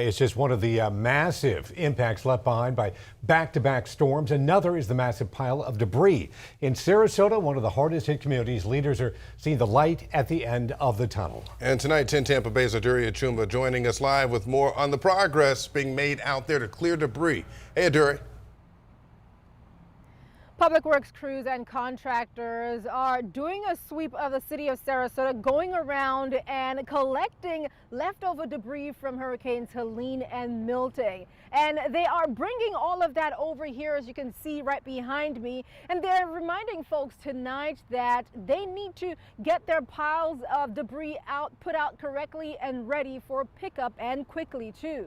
It's just one of the massive impacts left behind by back-to-back storms. Another is the massive pile of debris. In Sarasota, one of the hardest hit communities, leaders are seeing the light at the end of the tunnel. And tonight, 10 Tampa Bay's Aduri Achumba joining us live with more on the progress being made out there to clear debris. Hey, Aduri. Public Works crews and contractors are doing a sweep of the city of Sarasota, going around and collecting leftover debris from hurricanes Helene and Milton. And they are bringing all of that over here, as you can see right behind me. And they're reminding folks tonight that they need to get their piles of debris put out correctly and ready for pickup, and quickly too.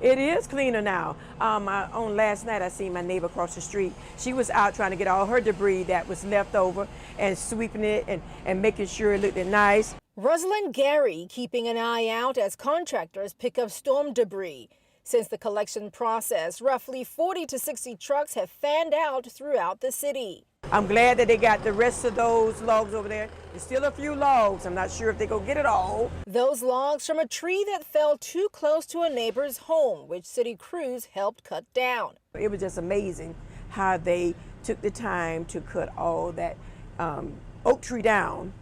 It is cleaner now. On last night, I seen my neighbor across the street. She was out trying to get all her debris that was left over and sweeping it and making sure it looked nice. Rosalind Gary keeping an eye out as contractors pick up storm debris. Since the collection process, roughly 40 to 60 trucks have fanned out throughout the city. I'm glad that they got the rest of those logs over there. There's still a few logs. I'm not sure if they go get it all. Those logs from a tree that fell too close to a neighbor's home, which city crews helped cut down. It was just amazing how they took the time to cut all that oak tree down,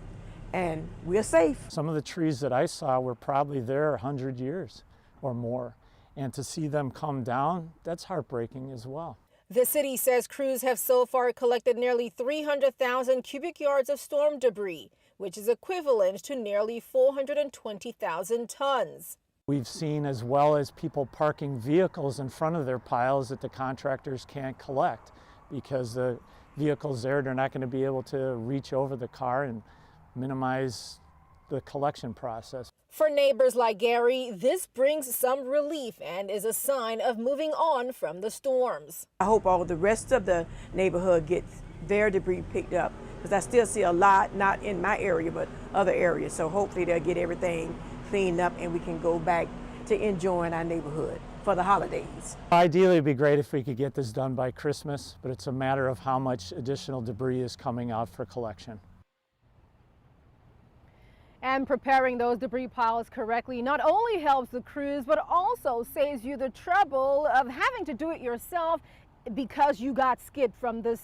and we're safe. Some of the trees that I saw were probably there 100 years or more. And to see them come down, that's heartbreaking as well. The city says crews have so far collected nearly 300,000 cubic yards of storm debris, which is equivalent to nearly 420,000 tons. We've seen, as well as people parking vehicles in front of their piles that the contractors can't collect because the vehicles there, they're not going to be able to reach over the car and minimize the collection process. For neighbors like Gary, this brings some relief and is a sign of moving on from the storms. I hope all the rest of the neighborhood gets their debris picked up, because I still see a lot, not in my area, but other areas. So hopefully they'll get everything cleaned up and we can go back to enjoying our neighborhood for the holidays. Ideally, it'd be great if we could get this done by Christmas, but it's a matter of how much additional debris is coming out for collection. And preparing those debris piles correctly not only helps the crews, but also saves you the trouble of having to do it yourself because you got skipped from this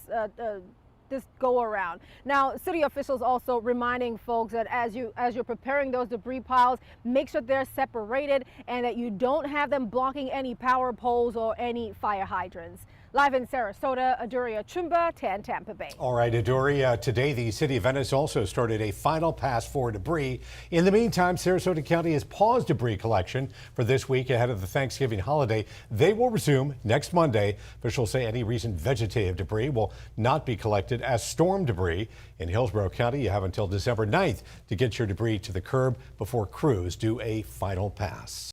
go around. Now, city officials also reminding folks that as you're preparing those debris piles, make sure they're separated and that you don't have them blocking any power poles or any fire hydrants. Live in Sarasota, Aduri Achumba, 10 Tampa Bay. All right, Aduri, today the city of Venice also started a final pass for debris. In the meantime, Sarasota County has paused debris collection for this week ahead of the Thanksgiving holiday. They will resume next Monday. Officials say any recent vegetative debris will not be collected as storm debris. In Hillsborough County, you have until December 9th to get your debris to the curb before crews do a final pass.